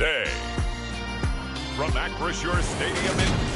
Day. From Acrisure Stadium in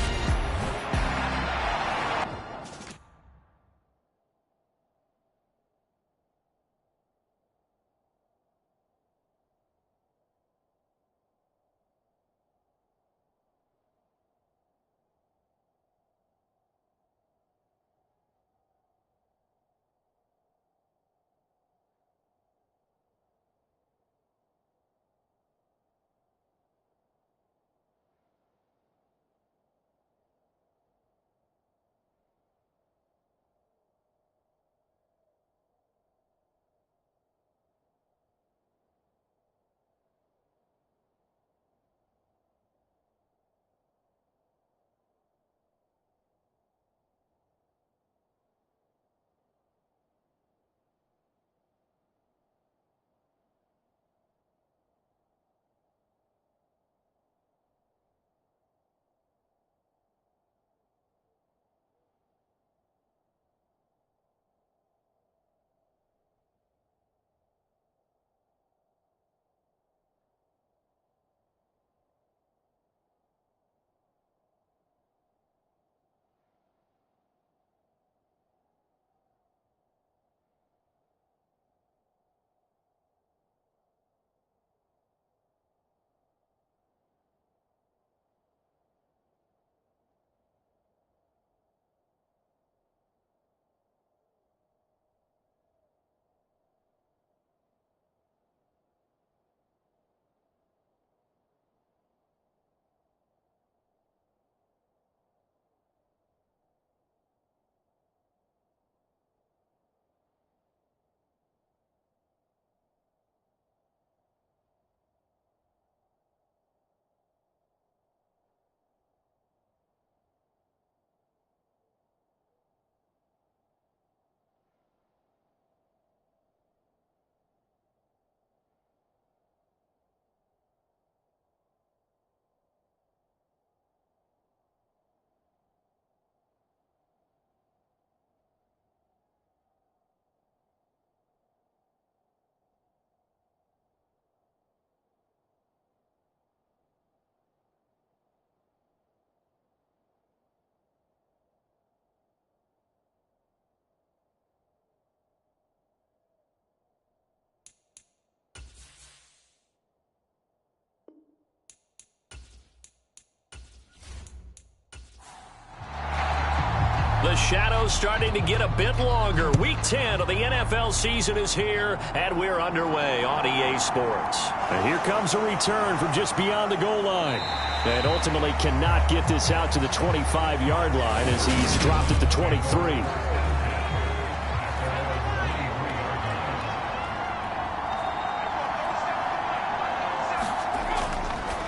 the shadows starting to get a bit longer. Week 10 of the NFL season is here, and we're underway on EA Sports. And here comes a return from just beyond the goal line. And ultimately cannot get this out to the 25-yard line as he's dropped at the 23.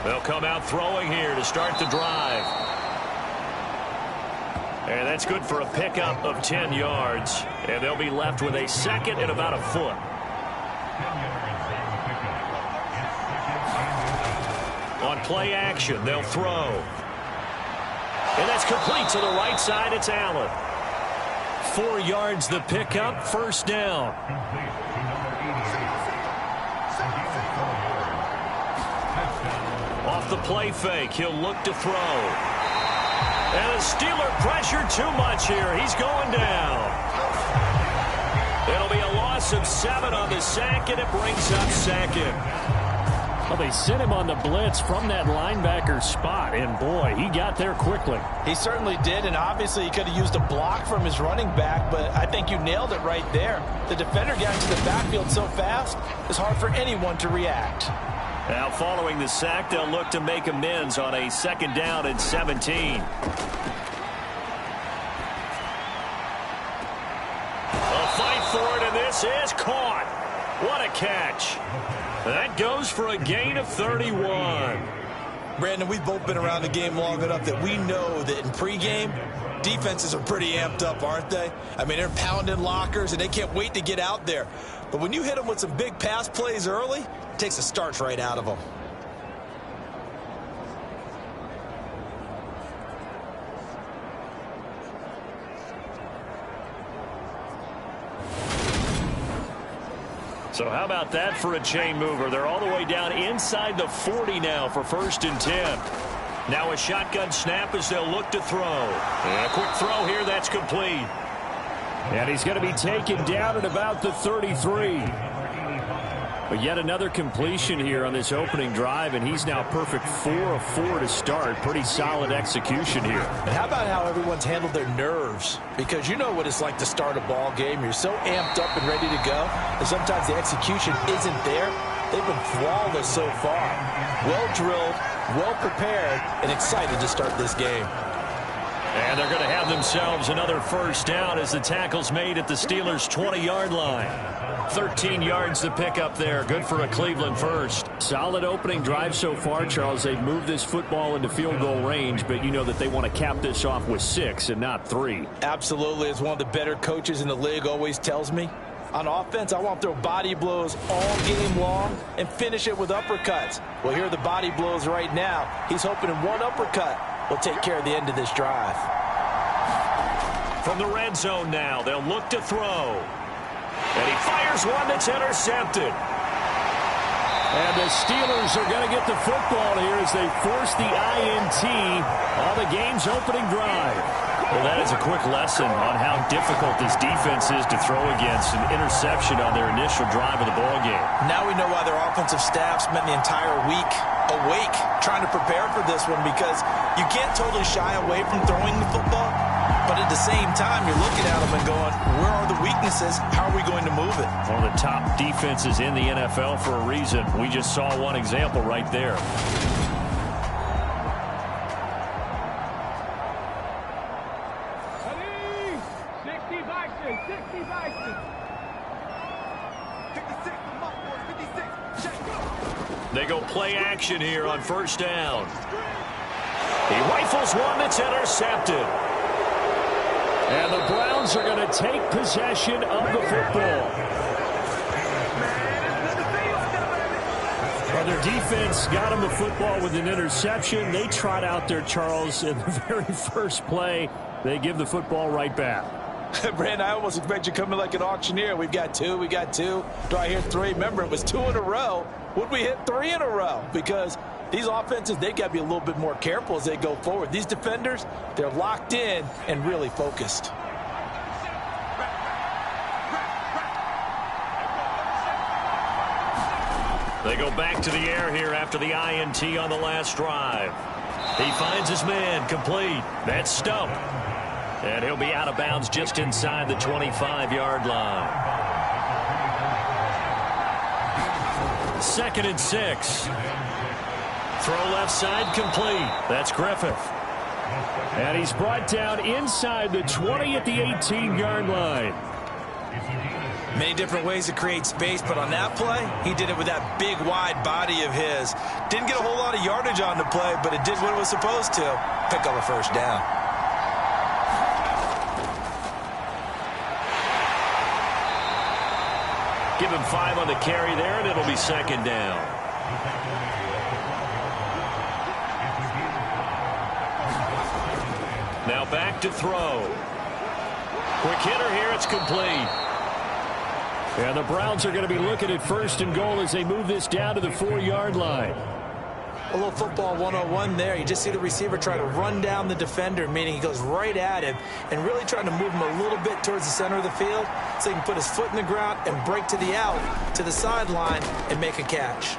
They'll come out throwing here to start the drive. And that's good for a pickup of 10 yards. And they'll be left with a second and about a foot. On play action, they'll throw. And that's complete to the right side. It's Allen. 4 yards the pickup, first down. Off the play fake, he'll look to throw. And the Steeler pressure too much here. He's going down. It'll be a loss of 7 on the sack, and it brings up second. Well, they sent him on the blitz from that linebacker spot, and boy, he got there quickly. He certainly did, and obviously he could have used a block from his running back, but I think you nailed it right there. The defender got into the backfield so fast, it's hard for anyone to react. Now following the sack, they'll look to make amends on a second down and 17. A fight for it, and this is caught. What a catch. That goes for a gain of 31. Brandon, we've both been around the game long enough that we know that in pregame, defenses are pretty amped up, aren't they? I mean, they're pounding lockers, and they can't wait to get out there. But when you hit them with some big pass plays early, it takes the starch right out of them. So how about that for a chain mover? They're all the way down inside the 40 now for 1st and 10. Now a shotgun snap as they'll look to throw. And a quick throw here, that's complete. And he's going to be taken down at about the 33. But yet another completion here on this opening drive, and he's now perfect 4 of 4 to start. Pretty solid execution here. And how about how everyone's handled their nerves? Because you know what it's like to start a ball game. You're so amped up and ready to go, and sometimes the execution isn't there. They've been flawless so far. Well drilled, well prepared, and excited to start this game. And they're going to have themselves another first down as the tackle's made at the Steelers' 20-yard line. 13 yards to pick up there. Good for a Cleveland first. Solid opening drive so far, Charles. They've moved this football into field goal range, but you know that they want to cap this off with 6 and not 3. Absolutely. As one of the better coaches in the league always tells me, on offense, I want to throw body blows all game long and finish it with uppercuts. Well, here are the body blows right now. He's hoping in one uppercut will take care of the end of this drive. From the red zone now, they'll look to throw. And he fires one that's intercepted. And the Steelers are going to get the football here as they force the INT on the game's opening drive. Well, that is a quick lesson on how difficult this defense is to throw against an interception on their initial drive of the ball game. Now we know why their offensive staff spent the entire week awake trying to prepare for this one, because you can't totally shy away from throwing the football, but at the same time you're looking at them and going, where are the weaknesses? How are we going to move it? One of the top defenses in the NFL for a reason. We just saw one example right there. They go play action here on first down. He rifles one that's intercepted. And the Browns are going to take possession of the football. Well, their defense got him the football with an interception. They trot out there, Charles, in the very first play. They give the football right back. Brandon, I almost expect you coming like an auctioneer. We've got two. Do I hear 3? Remember, it was 2 in a row. Would we hit 3 in a row? Because these offenses, they got to be a little bit more careful as they go forward. These defenders, they're locked in and really focused. They go back to the air here after the INT on the last drive. He finds his man, complete. That's Stump. And he'll be out of bounds just inside the 25-yard line. 2nd and 6. Throw left side, complete. That's Griffith. And he's brought down inside the 20 at the 18-yard line. Many different ways to create space, but on that play, he did it with that big, wide body of his. Didn't get a whole lot of yardage on the play, but it did what it was supposed to. Pick up a first down. Give him 5 on the carry there, and it'll be 2nd down. Now back to throw. Quick hitter here, it's complete. And the Browns are going to be looking at 1st and goal as they move this down to the 4-yard line. A little football 101 there. You just see the receiver try to run down the defender, meaning he goes right at him and really trying to move him a little bit towards the center of the field so he can put his foot in the ground and break to the out, to the sideline, and make a catch.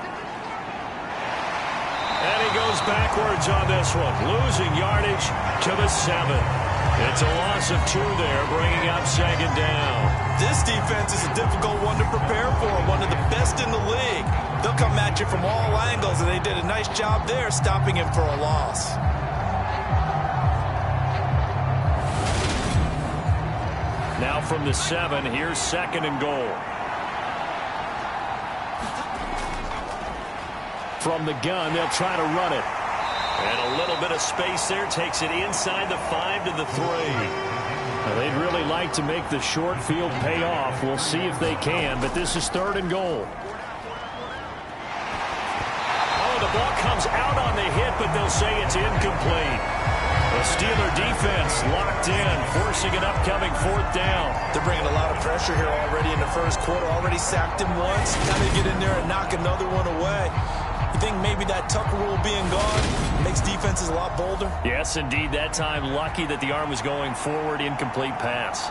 And he goes backwards on this one, losing yardage to the 7. It's a loss of 2 there, bringing up 2nd down. This defense is a difficult one to prepare for, one of the best in the league. They'll come at you from all angles, and they did a nice job there stopping him for a loss. Now from the 7, here's 2nd and goal. From the gun, they'll try to run it. And a little bit of space there, takes it inside the 5 to the 3. Now, they'd really like to make the short field pay off. We'll see if they can, but this is 3rd and goal. Oh, the ball comes out on the hit, but they'll say it's incomplete. The Steeler defense locked in, forcing an upcoming fourth down. They're bringing a lot of pressure here already in the first quarter. Already sacked him once. Got to get in there and knock another one away. You think maybe that Tucker rule being gone makes defenses a lot bolder? Yes, indeed. That time, lucky that the arm was going forward. Incomplete pass.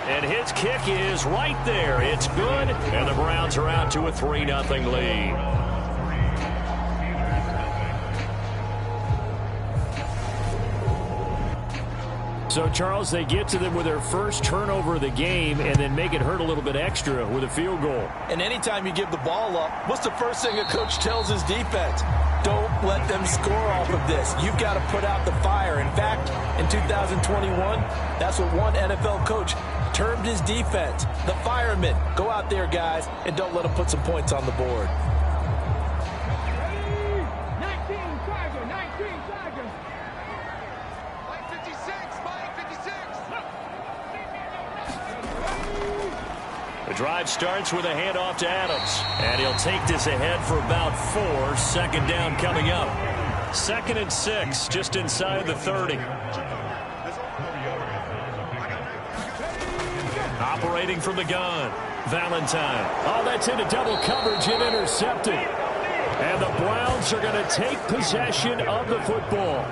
And his kick is right there. It's good. And the Browns are out to a 3-0 lead. So, Charles, they get to them with their first turnover of the game and then make it hurt a little bit extra with a field goal. And anytime you give the ball up, what's the first thing a coach tells his defense? Don't let them score off of this. You've got to put out the fire. In fact, in 2021, that's what one NFL coach termed his defense. The firemen. Go out there, guys, and don't let them put some points on the board. The drive starts with a handoff to Adams. And he'll take this ahead for about 4. Second down coming up. 2nd and 6, just inside the 30. Operating from the gun, Valentine. Oh, that's into double coverage and intercepted. And the Browns are going to take possession of the football.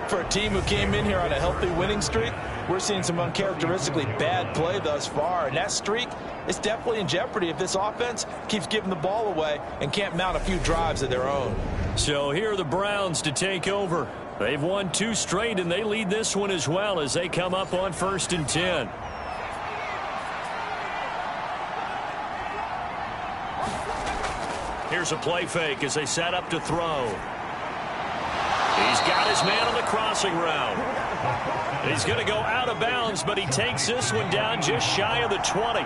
For a team who came in here on a healthy winning streak, we're seeing some uncharacteristically bad play thus far. And that streak is definitely in jeopardy if this offense keeps giving the ball away and can't mount a few drives of their own. So here are the Browns to take over. They've won 2 straight, and they lead this one as well as they come up on 1st and 10. Here's a play fake as they set up to throw. He's got his man on the crossing route. He's going to go out of bounds, but he takes this one down just shy of the 20.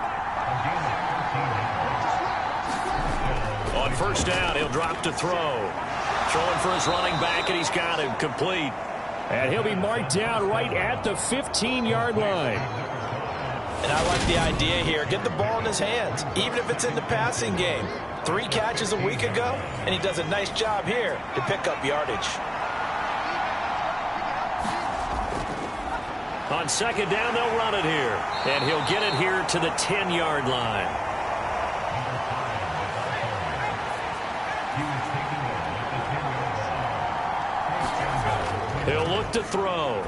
On 1st down, he'll drop to throw. Throwing for his running back, and he's got him complete. And he'll be marked down right at the 15-yard line. And I like the idea here. Get the ball in his hands, even if it's in the passing game. 3 catches a week ago, and he does a nice job here to pick up yardage. On 2nd down, they'll run it here. And he'll get it here to the 10-yard line. He'll look to throw.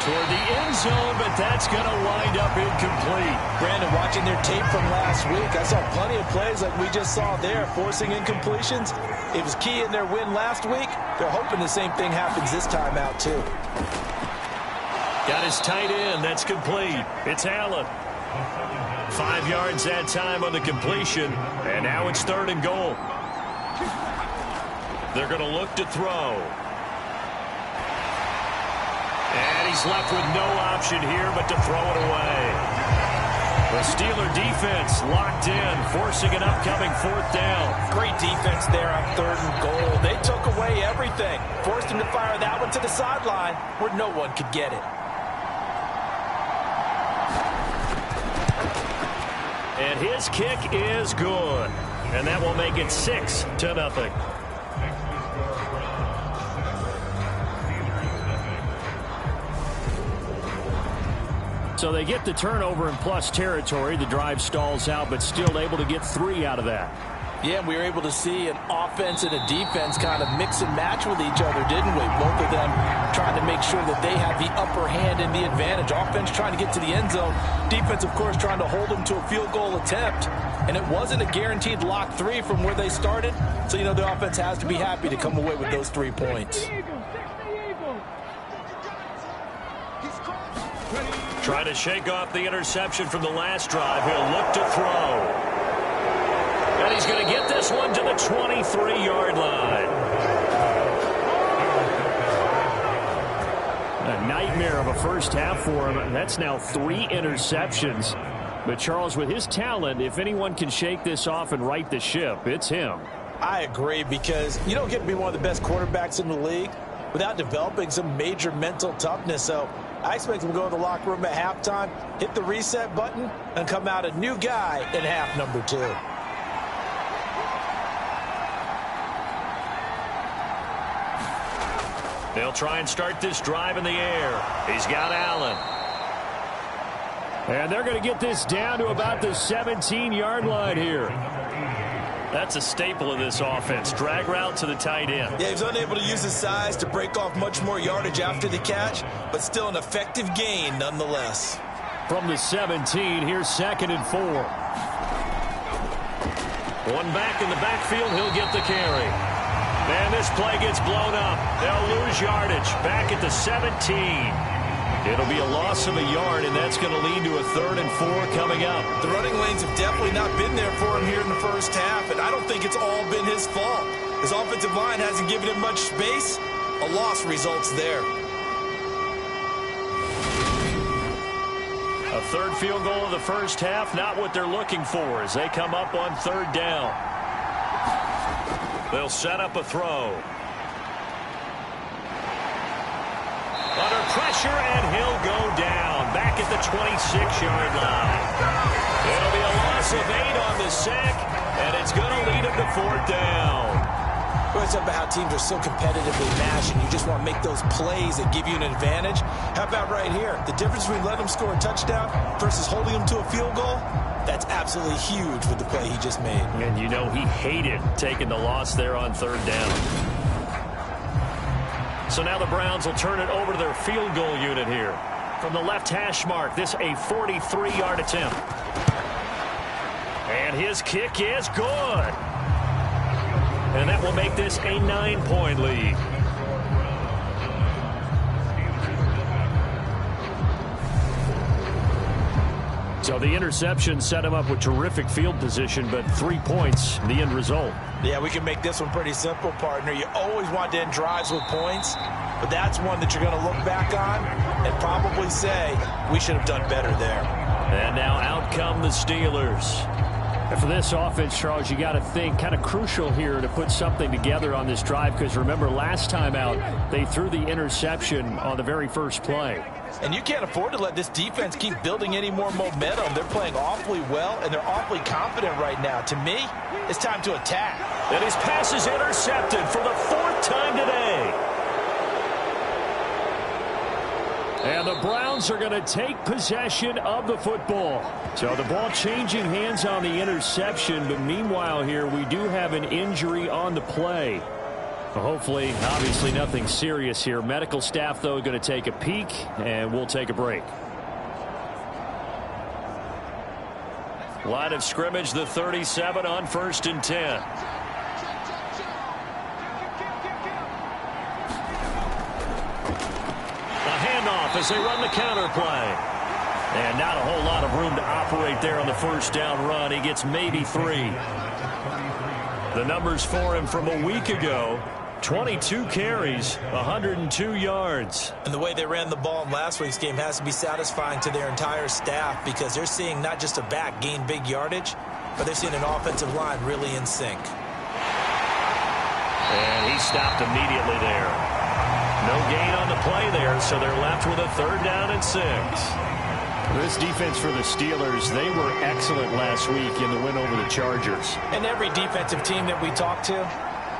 Toward the end zone, but that's going to wind up incomplete. Brandon, watching their tape from last week, I saw plenty of plays like we just saw there, forcing incompletions. It was key in their win last week. They're hoping the same thing happens this time out, too. Got his tight end. That's complete. It's Allen. 5 yards that time on the completion. And now it's 3rd and goal. They're going to look to throw. And he's left with no option here but to throw it away. The Steeler defense locked in, forcing an upcoming 4th down. Great defense there on 3rd and goal. They took away everything. Forced him to fire that one to the sideline where no one could get it. And his kick is good. And that will make it 6-0. So they get the turnover in plus territory. The drive stalls out, but still able to get 3 out of that. Yeah, we were able to see an offense and a defense kind of mix and match with each other, didn't we? Both of them trying to make sure that they have the upper hand and the advantage. Offense trying to get to the end zone. Defense, of course, trying to hold them to a field goal attempt. And it wasn't a guaranteed lock 3 from where they started. So, you know, the offense has to be happy to come away with those 3 points. Trying to shake off the interception from the last drive. He'll look to throw. And he's going to get this one to the 23-yard line. A nightmare of a first half for him. That's now 3 interceptions. But Charles, with his talent, if anyone can shake this off and right the ship, it's him. I agree, because you don't get to be one of the best quarterbacks in the league without developing some major mental toughness. So I expect him to go to the locker room at halftime, hit the reset button, and come out a new guy in half number 2. They'll try and start this drive in the air. He's got Allen. And they're going to get this down to about the 17-yard line here. That's a staple of this offense. Drag route to the tight end. Yeah, he's unable to use his size to break off much more yardage after the catch, but still an effective gain nonetheless. From the 17, here's 2nd and 4. One back in the backfield, he'll get the carry. And this play gets blown up. They'll lose yardage. Back at the 17. It'll be a loss of a yard, and that's going to lead to a 3rd and 4 coming up. The running lanes have definitely not been there for him here in the first half, and I don't think it's all been his fault. His offensive line hasn't given him much space. A loss results there. A 3rd field goal of the first half, not what they're looking for as they come up on 3rd down. They'll set up a throw. Under pressure, and he'll go down back at the 26-yard line. It'll be a loss of 8 on the sack, and it's going to lead him to 4th down. We're talking about how teams are so competitively matched, and you just want to make those plays that give you an advantage. How about right here? The difference between letting them score a touchdown versus holding them to a field goal, that's absolutely huge with the play he just made. And you know he hated taking the loss there on 3rd down. So now the Browns will turn it over to their field goal unit here. From the left hash mark, this a 43-yard attempt. And his kick is good. And that will make this a 9-point lead. So the interception set him up with terrific field position, but 3 points, the end result. Yeah, we can make this one pretty simple, partner. You always want to end drives with points, but that's one that you're going to look back on and probably say, we should have done better there. And now out come the Steelers. And for this offense, Charles, you got to think kind of crucial here to put something together on this drive, because remember last time out, they threw the interception on the very first play. And you can't afford to let this defense keep building any more momentum. They're playing awfully well, and they're awfully confident right now. To me, it's time to attack. And his pass is intercepted for the 4th time today. And the Browns are going to take possession of the football. So the ball changing hands on the interception, but meanwhile here we do have an injury on the play. Hopefully, obviously nothing serious here. Medical staff, though, going to take a peek, and we'll take a break. Line of scrimmage, the 37 on 1st and 10. A handoff as they run the counter play. And not a whole lot of room to operate there on the 1st down run. He gets maybe 3. The numbers for him from a week ago: 22 carries, 102 yards. And the way they ran the ball in last week's game has to be satisfying to their entire staff, because they're seeing not just a back gain big yardage, but they're seeing an offensive line really in sync. And he stopped immediately there. No gain on the play there, so they're left with a 3rd down and 6. This defense for the Steelers, they were excellent last week in the win over the Chargers. And every defensive team that we talk to,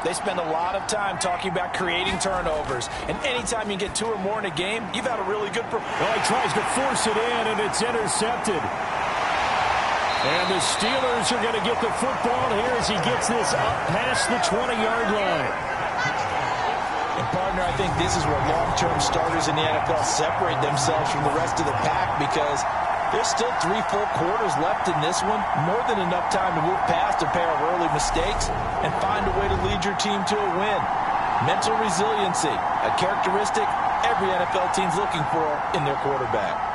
they spend a lot of time talking about creating turnovers. And anytime you get 2 or more in a game, you've had a really good performance. Well, he tries to force it in, and it's intercepted. And the Steelers are going to get the football here as he gets this up past the 20-yard line. And, partner, I think this is where long-term starters in the NFL separate themselves from the rest of the pack, because there's still 3 full quarters left in this one. More than enough time to move past a pair of early mistakes and find a way to lead your team to a win. Mental resiliency, a characteristic every NFL team's looking for in their quarterback.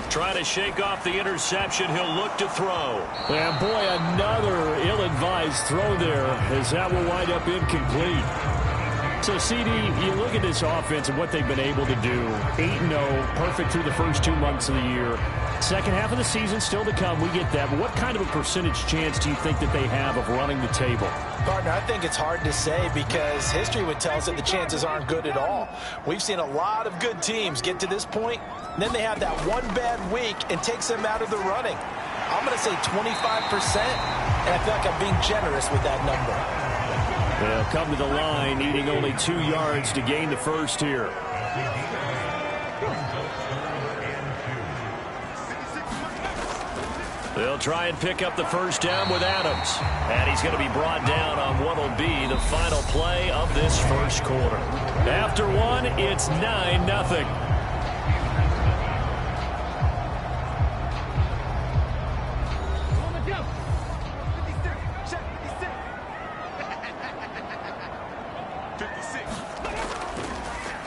Trying to shake off the interception. He'll look to throw. And boy, another ill-advised throw there, as that will wind up incomplete. So, CD, you look at this offense and what they've been able to do. 8-0, perfect through the first 2 months of the year. Second half of the season still to come. We get that. But what kind of a percentage chance do you think that they have of running the table? Partner, I think it's hard to say, because history would tell us that the chances aren't good at all. We've seen a lot of good teams get to this point, and then they have that one bad week and takes them out of the running. I'm going to say 25%, and I feel like I'm being generous with that number. They'll come to the line, needing only 2 yards to gain the first here. They'll try and pick up the first down with Adams. And he's going to be brought down on what will be the final play of this first quarter. After one, it's 9-0.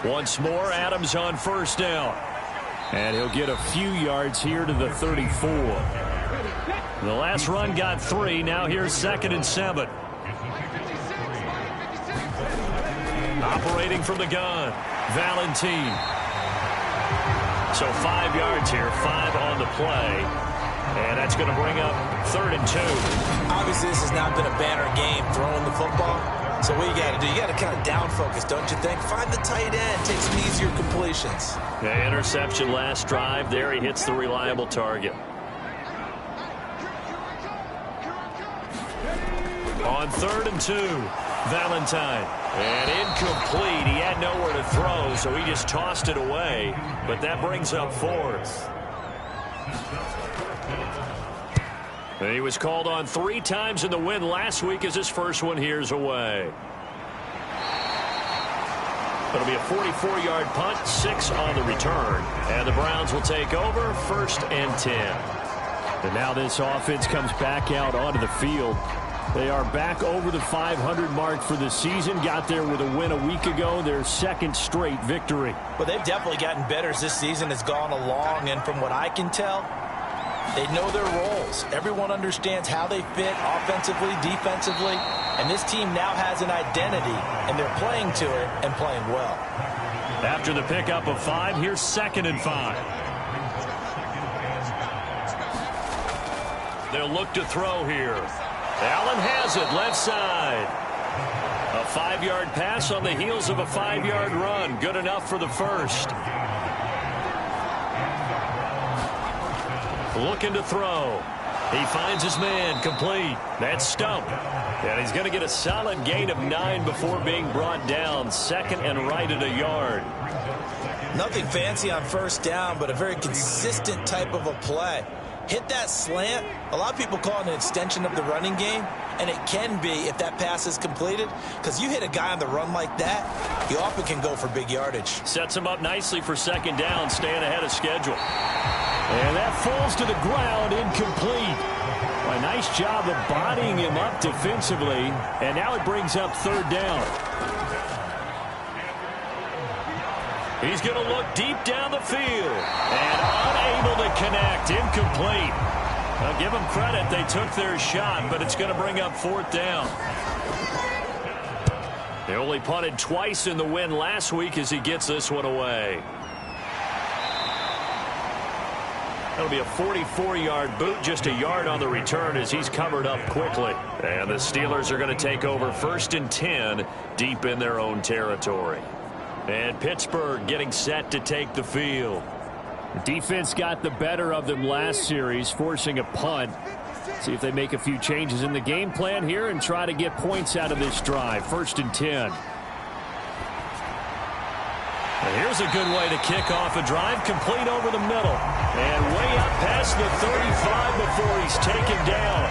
Once more, Adams on first down. And he'll get a few yards here to the 34. The last run got 3. Now here's 2nd and 7. Operating from the gun, Valentine. So 5 yards here, 5 on the play. And that's going to bring up 3rd and 2. Obviously, this has not been a banner game throwing the football. So what you got to do, you got to kind of down focus, don't you think? Find the tight end, take some easier completions. The interception last drive. There he hits the reliable target. On 3rd and 2, Valentine. And incomplete. He had nowhere to throw, so he just tossed it away. But that brings up 4th. And he was called on 3 times in the win last week as his first one here's away. It'll be a 44-yard punt, 6 on the return. And the Browns will take over, 1st and 10. And now this offense comes back out onto the field. They are back over the 500 mark for the season. Got there with a win a week ago. Their 2nd straight victory. Well, they've definitely gotten better as this season has gone along. And from what I can tell, they know their roles. Everyone understands how they fit offensively, defensively. And this team now has an identity, and they're playing to it and playing well. After the pickup of 5, here's 2nd and 5. They'll look to throw here. Allen has it, left side. A 5-yard pass on the heels of a 5-yard run. Good enough for the first. Looking to throw. He finds his man, complete. That's Stump. And he's going to get a solid gain of 9 before being brought down. 2nd and right at a yard. Nothing fancy on first down, but a very consistent type of a play. Hit that slant. A lot of people call it an extension of the running game, and it can be if that pass is completed, because you hit a guy on the run like that, he often can go for big yardage. Sets him up nicely for 2nd down, staying ahead of schedule. And that falls to the ground, incomplete. Well, a nice job of bodying him up defensively, and now it brings up 3rd down. He's going to look deep down the field and unable to connect. Incomplete. I'll give them credit. They took their shot, but it's going to bring up 4th down. They only punted twice in the win last week as he gets this one away. That'll be a 44-yard boot, just a yard on the return as he's covered up quickly. And the Steelers are going to take over 1st and 10 deep in their own territory. And Pittsburgh getting set to take the field. The defense got the better of them last series, forcing a punt. See if they make a few changes in the game plan here and try to get points out of this drive. 1st and 10. And here's a good way to kick off a drive, complete over the middle. And way up past the 35 before he's taken down.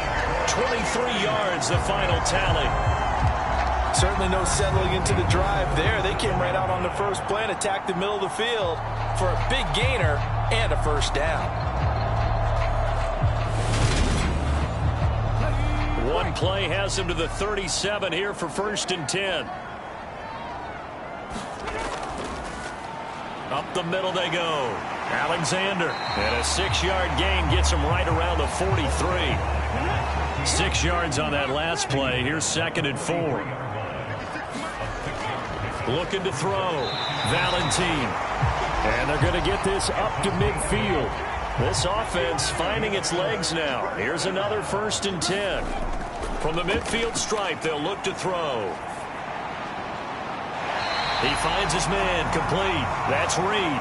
23 yards, the final tally. Certainly no settling into the drive there. They came right out on the first play and attacked the middle of the field for a big gainer and a 1st down. One play has him to the 37 here for 1st and 10. Up the middle they go. Alexander. And a 6-yard gain gets him right around the 43. 6 yards on that last play. Here's 2nd and 4. Looking to throw. Valentine. And they're going to get this up to midfield. This offense finding its legs now. Here's another 1st and 10. From the midfield stripe, they'll look to throw. He finds his man, complete. That's Reed.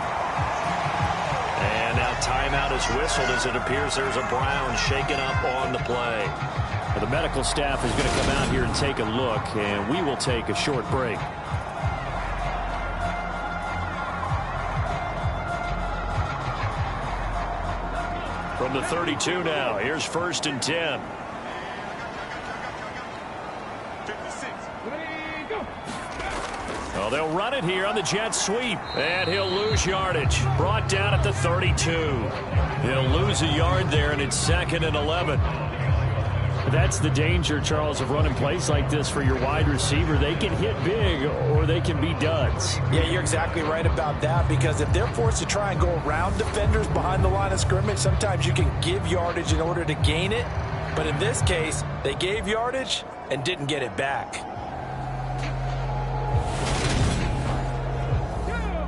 And now timeout is whistled as it appears there's a Brown shaken up on the play. Well, the medical staff is going to come out here and take a look, and we will take a short break. From the 32 now, here's 1st and 10. Well, they'll run it here on the jet sweep, and he'll lose yardage. Brought down at the 32. He'll lose a yard there, and it's 2nd and 11. That's the danger, Charles, of running plays like this for your wide receiver. They can hit big or they can be duds. Yeah, you're exactly right about that, because if they're forced to try and go around defenders behind the line of scrimmage, sometimes you can give yardage in order to gain it. But in this case, they gave yardage and didn't get it back.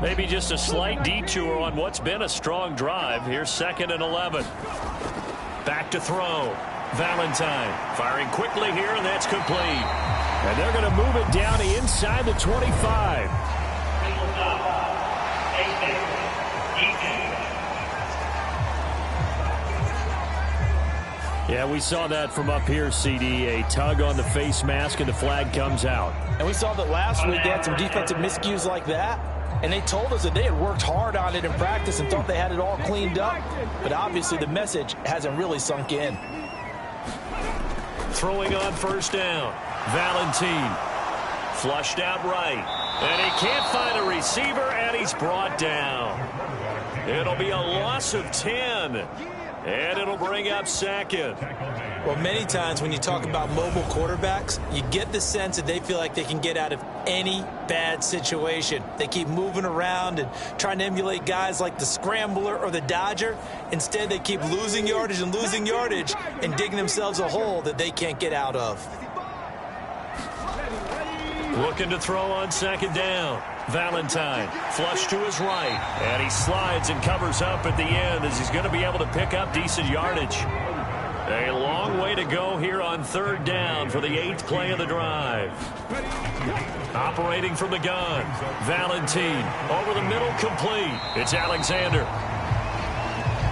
Maybe just a slight detour on what's been a strong drive. Here's 2nd and 11. Back to throw. Valentine firing quickly here, and that's complete. And they're going to move it down inside the 25. Yeah, we saw that from up here, CD. A tug on the face mask, and the flag comes out. And we saw that last week they had some defensive miscues like that. And they told us that they had worked hard on it in practice and thought they had it all cleaned up. But obviously the message hasn't really sunk in. Throwing on 1st down. Valentine flushed out right. And he can't find a receiver, and he's brought down. It'll be a loss of 10. And it'll bring up 2nd. Well, many times when you talk about mobile quarterbacks, you get the sense that they feel like they can get out of any bad situation. They keep moving around and trying to emulate guys like the scrambler or the dodger. Instead, they keep losing yardage and digging themselves a hole that they can't get out of. Looking to throw on 2nd down. Valentine flush to his right, and he slides and covers up at the end as he's going to be able to pick up decent yardage. A long way to go here on 3rd down for the 8th play of the drive. Operating from the gun. Valentine over the middle, complete. It's Alexander.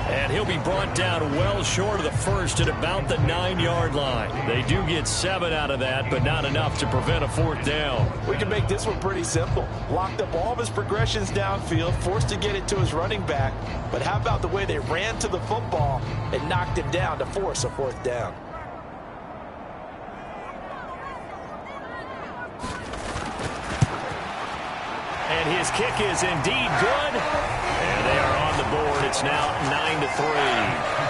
And he'll be brought down well short of the 1st at about the 9-yard line. They do get 7 out of that, but not enough to prevent a 4th down. We can make this one pretty simple. Locked up all of his progressions downfield, forced to get it to his running back. But how about the way they ran to the football and knocked him down to force a 4th down? And his kick is indeed good. And they are on the board. It's now 9-3.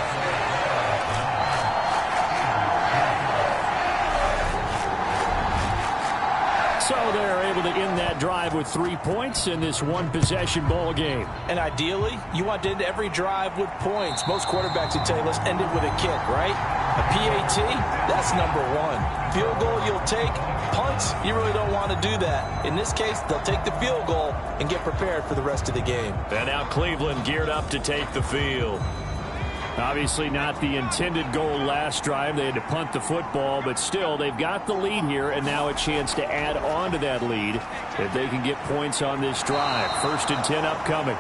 So they're able to end that drive with 3 points in this one-possession ball game. And ideally, you want to end every drive with points. Most quarterbacks would tell you, let's end it with a kick, right? A PAT, that's number 1. Field goal, you'll take. Punts, you really don't want to do that. In this case, they'll take the field goal and get prepared for the rest of the game. And now Cleveland geared up to take the field. Obviously not the intended goal last drive. They had to punt the football, but still, they've got the lead here, and now a chance to add on to that lead if they can get points on this drive. 1st and 10 upcoming.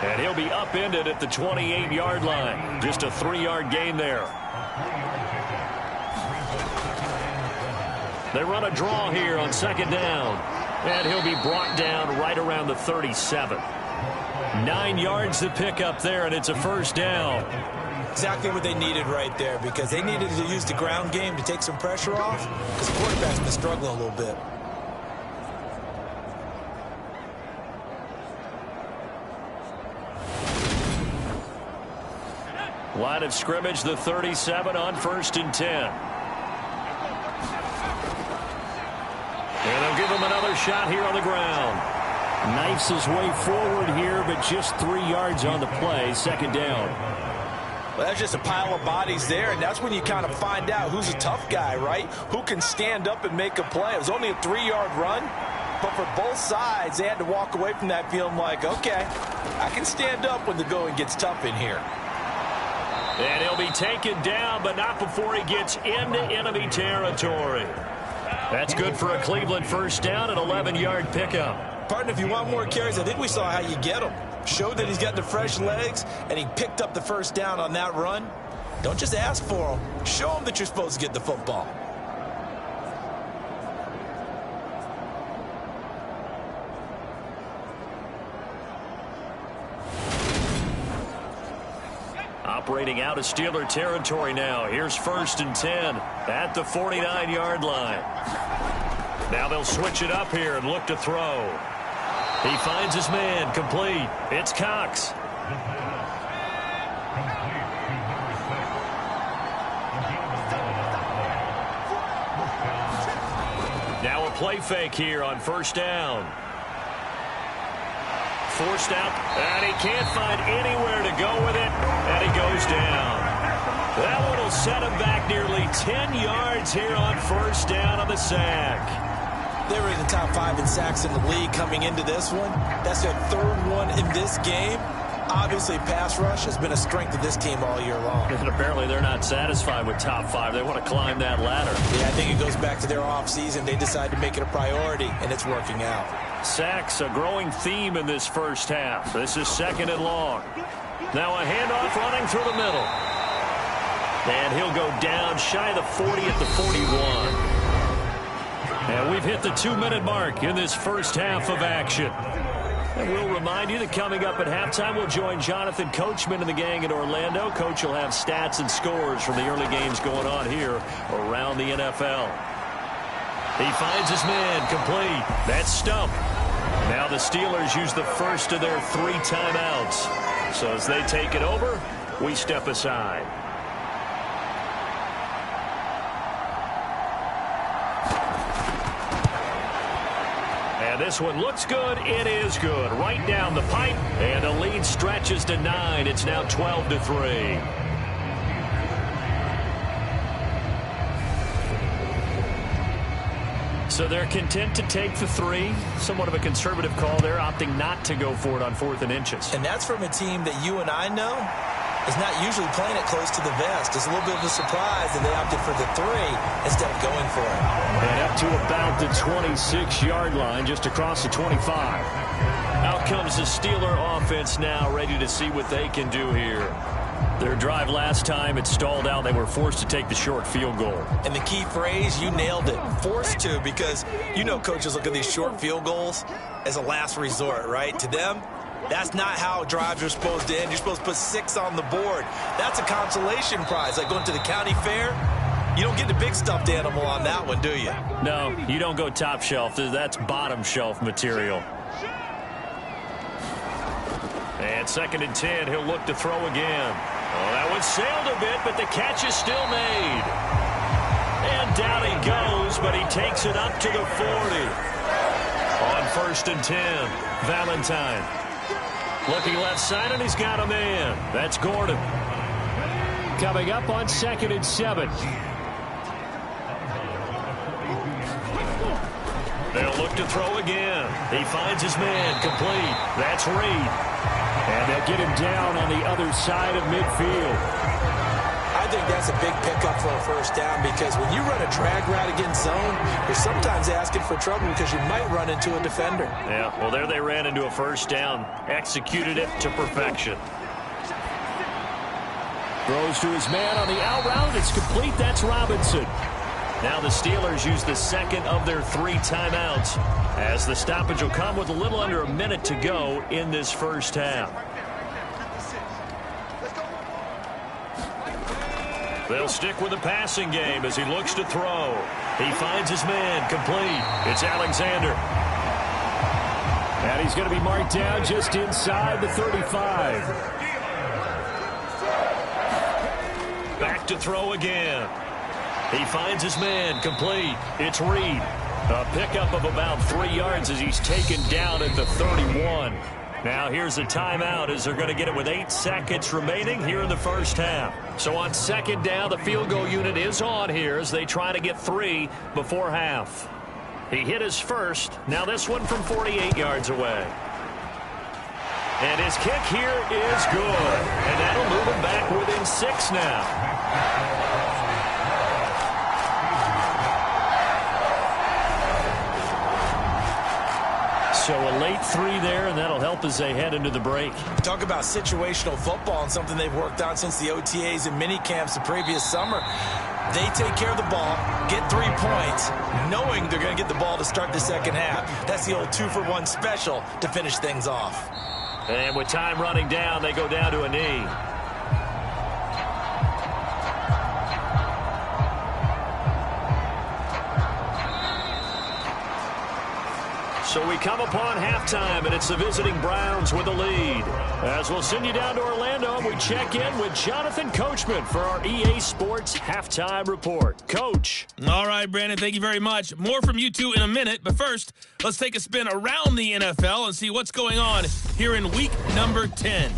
And he'll be upended at the 28-yard line. Just a 3-yard gain there. They run a draw here on 2nd down. And he'll be brought down right around the 37. 9 yards to pick up there, and it's a 1st down. Exactly what they needed right there, because they needed to use the ground game to take some pressure off, because the quarterback's been struggling a little bit. Line of scrimmage, the 37 on 1st and 10. And they'll give him another shot here on the ground. Knifes his way forward here, but just 3 yards on the play. 2nd down. Well, that's just a pile of bodies there, and that's when you kind of find out who's a tough guy, right? Who can stand up and make a play. It was only a 3-yard run, but for both sides, they had to walk away from that feeling like, okay, I can stand up when the going gets tough in here. And he'll be taken down, but not before he gets into enemy territory. That's good for a Cleveland 1st down, an 11-yard pickup. Partner, if you want more carries, I think we saw how you get them. showed that he's got the fresh legs, and he picked up the first down on that run. Don't just ask for him. Show him that you're supposed to get the football. Operating out of Steeler territory now. Here's 1st and 10 at the 49-yard line. Now they'll switch it up here and look to throw. He finds his man, complete. It's Cox. Now a play fake here on 1st down. Forced out, and he can't find anywhere to go with it, and he goes down. That one will set him back nearly 10 yards here on 1st down on the sack. They were in the top 5 in sacks in the league coming into this one. That's their 3rd one in this game. Obviously, pass rush has been a strength of this team all year long. And apparently they're not satisfied with top 5. They want to climb that ladder. Yeah, I think it goes back to their offseason. They decided to make it a priority, and it's working out. Sacks, a growing theme in this first half. This is 2nd and long. Now a handoff running through the middle. And he'll go down shy of the 40 at the 41. And we've hit the 2-minute mark in this first half of action. And we'll remind you that coming up at halftime, we'll join Jonathan Coachman and the gang in Orlando. Coach will have stats and scores from the early games going on here around the NFL. He finds his man, complete. That's Stump. Now the Steelers use the first of their 3 timeouts. So as they take it over, we step aside. And this one looks good. It is good. Right down the pipe. And the lead stretches to 9. It's now 12-3. So they're content to take the 3. Somewhat of a conservative call there, opting not to go for it on 4th and inches. And that's from a team that you and I know is not usually playing it close to the vest. It's a little bit of a surprise that they opted for the 3 instead of going for it. And up to about the 26-yard line, just across the 25. Out comes the Steeler offense now, ready to see what they can do here. Their drive last time, it stalled out. They were forced to take the short field goal. And the key phrase, you nailed it, forced to, because you know coaches look at these short field goals as a last resort, right? To them, that's not how drives are supposed to end. You're supposed to put 6 on the board. That's a consolation prize, like going to the county fair. You don't get the big stuffed animal on that one, do you? No, you don't go top shelf. That's bottom shelf material. And 2nd and 10, he'll look to throw again. Oh, that one sailed a bit, but the catch is still made. And down he goes, but he takes it up to the 40. On 1st and 10, Valentine. Looking left side, and he's got a man. That's Gordon. Coming up on 2nd and 7. They'll look to throw again. He finds his man, complete. That's Reed. And they'll get him down on the other side of midfield. I think that's a big pickup for a 1st down, because when you run a drag route against zone, you're sometimes asking for trouble because you might run into a defender. Yeah, well, there they ran into a 1st down. Executed it to perfection. Throws to his man on the out route. It's complete. That's Robinson. Now the Steelers use the 2nd of their 3 timeouts, as the stoppage will come with a little under a minute to go in this first half. They'll stick with the passing game as he looks to throw. He finds his man, complete. It's Alexander. And he's going to be marked down just inside the 35. Back to throw again. He finds his man, complete. It's Reed. A pickup of about 3 yards as he's taken down at the 31. Now here's a timeout as they're going to get it with 8 seconds remaining here in the first half. So on 2nd down, the field goal unit is on here as they try to get 3 before half. He hit his first. Now this one from 48 yards away. And his kick here is good. And that'll move him back within 6 now. So a late 3 there, and that'll help as they head into the break. Talk about situational football and something they've worked on since the OTAs and mini camps the previous summer. They take care of the ball, get 3 points, knowing they're going to get the ball to start the second half. That's the old 2-for-1 special to finish things off. And with time running down, they go down to a knee. So we come upon halftime, and it's the visiting Browns with the lead. As we'll send you down to Orlando, and we check in with Jonathan Coachman for our EA Sports Halftime Report. Coach. All right, Brandon, thank you very much. More from you two in a minute, but first, let's take a spin around the NFL and see what's going on here in week number 10.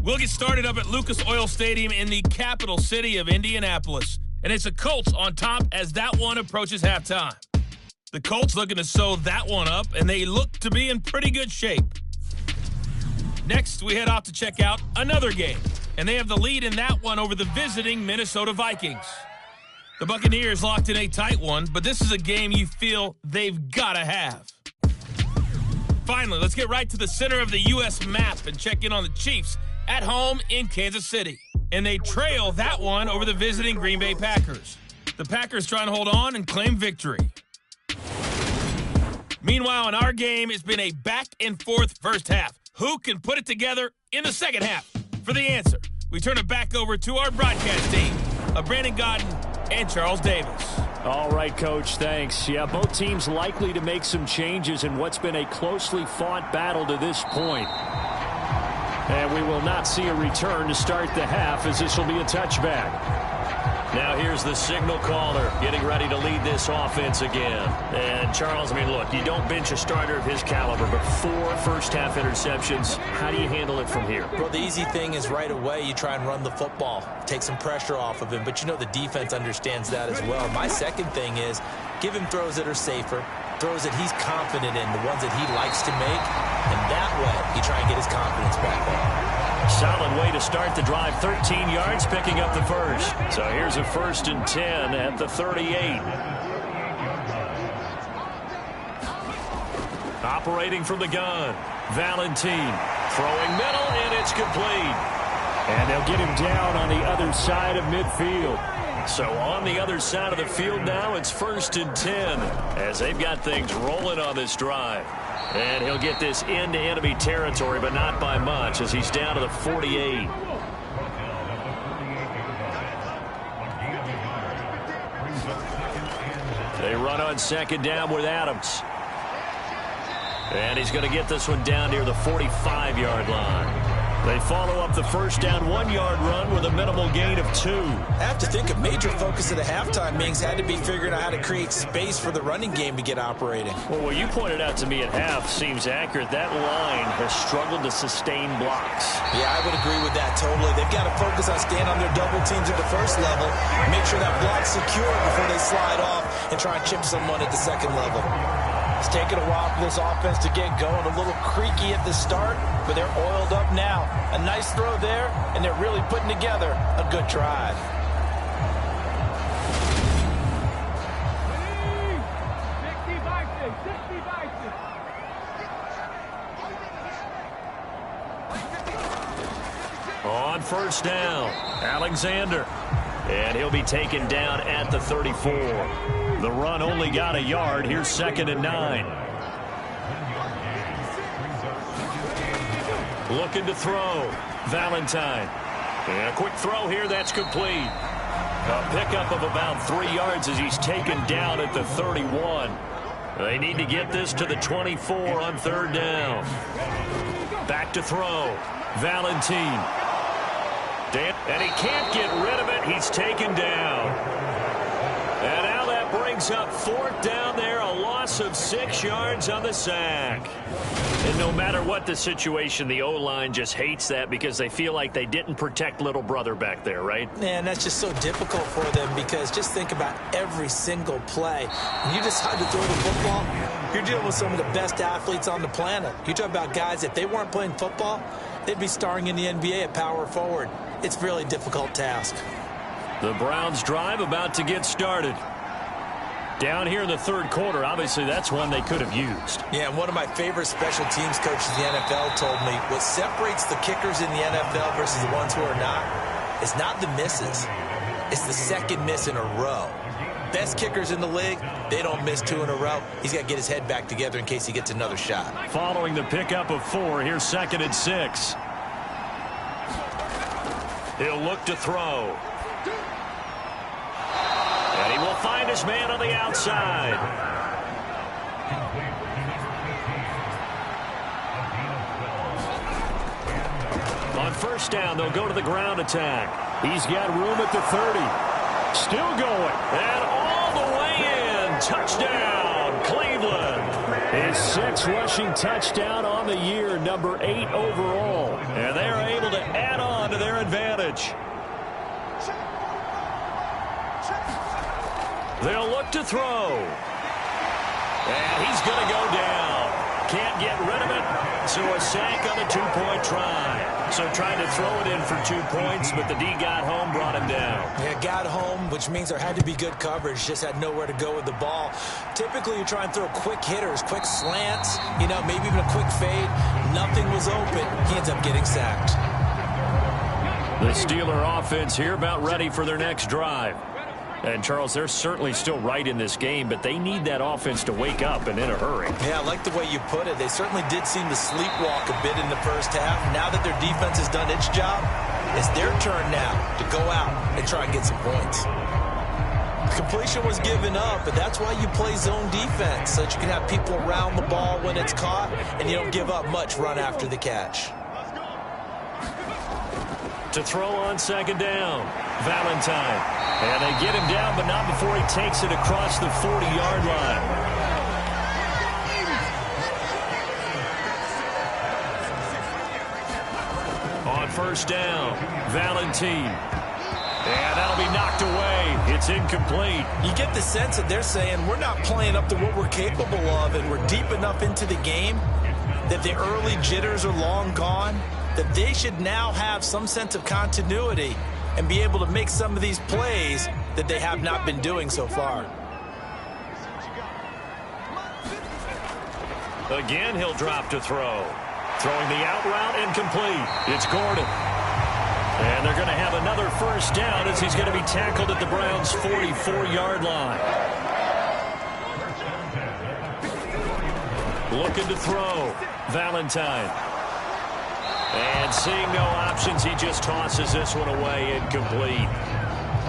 We'll get started up at Lucas Oil Stadium in the capital city of Indianapolis. And it's the Colts on top as that one approaches halftime. The Colts looking to sew that one up, and they look to be in pretty good shape. Next, we head off to check out another game, and they have the lead in that one over the visiting Minnesota Vikings. The Buccaneers locked in a tight one, but this is a game you feel they've got to have. Finally, let's get right to the center of the U.S. map and check in on the Chiefs at home in Kansas City. And they trail that one over the visiting Green Bay Packers. The Packers trying to hold on and claim victory. Meanwhile, in our game, it's been a back-and-forth first half. Who can put it together in the second half? For the answer, we turn it back over to our broadcast team of Brandon Godden and Charles Davis. All right, Coach, thanks. Yeah, both teams likely to make some changes in what's been a closely fought battle to this point. And we will not see a return to start the half, as this will be a touchback. Now here's the signal caller getting ready to lead this offense again. And Charles, I mean, look, you don't bench a starter of his caliber, but 4 first-half interceptions. How do you handle it from here? Well, the easy thing is right away you try and run the football, take some pressure off of him, but you know the defense understands that as well. My second thing is give him throws that are safer, throws that he's confident in, the ones that he likes to make, and that way you try and get his confidence back there. Solid way to start the drive. 13 yards, picking up the first. So here's a 1st and 10 at the 38. Operating from the gun. Valentine throwing middle, and it's complete. And they'll get him down on the other side of midfield. So on the other side of the field now, it's 1st and 10 as they've got things rolling on this drive. And he'll get this into enemy territory, but not by much, as he's down to the 48. They run on 2nd down with Adams. And he's going to get this one down near the 45-yard line. They follow up the first down 1-yard run with a minimal gain of 2. I have to think a major focus at the halftime means had to be figuring out how to create space for the running game to get operating. Well, what you pointed out to me at half seems accurate. That line has struggled to sustain blocks. Yeah, I would agree with that totally. They've got to focus on staying on their double teams at the first level, make sure that block's secure before they slide off and try and chip someone at the second level. It's taken a while for this offense to get going. A little creaky at the start, but they're oiled up now. A nice throw there, and they're really putting together a good drive. On 1st down, Alexander. And he'll be taken down at the 34. The run only got a yard. Here's 2nd and 9. Looking to throw. Valentine. And a quick throw here. That's complete. A pickup of about 3 yards as he's taken down at the 31. They need to get this to the 24 on 3rd down. Back to throw. Valentine. And he can't get rid of it. He's taken down. And now that brings up 4th down there. A loss of 6 yards on the sack. And no matter what the situation, the O-line just hates that because they feel like they didn't protect little brother back there, right? Man, that's just so difficult for them because just think about every single play. When you decide to throw the football, you're dealing with some of the best athletes on the planet. You talk about guys, if they weren't playing football, they'd be starring in the NBA at power forward. It's a really difficult task. The Browns drive about to get started. Down here in the third quarter, obviously that's one they could have used. Yeah, and one of my favorite special teams coaches in the NFL told me what separates the kickers in the NFL versus the ones who are not is not the misses. It's the second miss in a row. Best kickers in the league, they don't miss 2 in a row. He's got to get his head back together in case he gets another shot. Following the pickup of 4, here's 2nd and 6. He'll look to throw. And he will find his man on the outside. On first down, they'll go to the ground attack. He's got room at the 30. Still going. And all the way in. Touchdown, Cleveland. His 6th rushing touchdown on the year, number 8 overall. And they're able to add on to their advantage. They'll look to throw. And he's going to go down. Can't get rid of it. So a sack on a 2-point try. So trying to throw it in for 2 points, but the D got home, brought him down. Yeah, got home, which means there had to be good coverage. Just had nowhere to go with the ball. Typically, you try and throw quick hitters, quick slants, maybe even a quick fade. Nothing was open. He ends up getting sacked. The Steeler offense here about ready for their next drive. And, Charles, they're certainly still right in this game, but they need that offense to wake up and in a hurry. Yeah, I like the way you put it. They certainly did seem to sleepwalk a bit in the first half. Now that their defense has done its job, it's their turn now to go out and try and get some points. Completion was given up, but that's why you play zone defense, so that you can have people around the ball when it's caught, and you don't give up much run after the catch. To throw on 2nd down, Valentine. And they get him down, but not before he takes it across the 40-yard line. On first down, Valentine. And that'll be knocked away. It's incomplete. You get the sense that they're saying we're not playing up to what we're capable of, and we're deep enough into the game that the early jitters are long gone, that they should now have some sense of continuity and be able to make some of these plays that they have not been doing so far. Again, he'll drop to throw. Throwing the out route, incomplete. It's Gordon. And they're going to have another first down as he's going to be tackled at the Browns' 44-yard line. Looking to throw. Valentine. And seeing no options, he just tosses this one away, incomplete.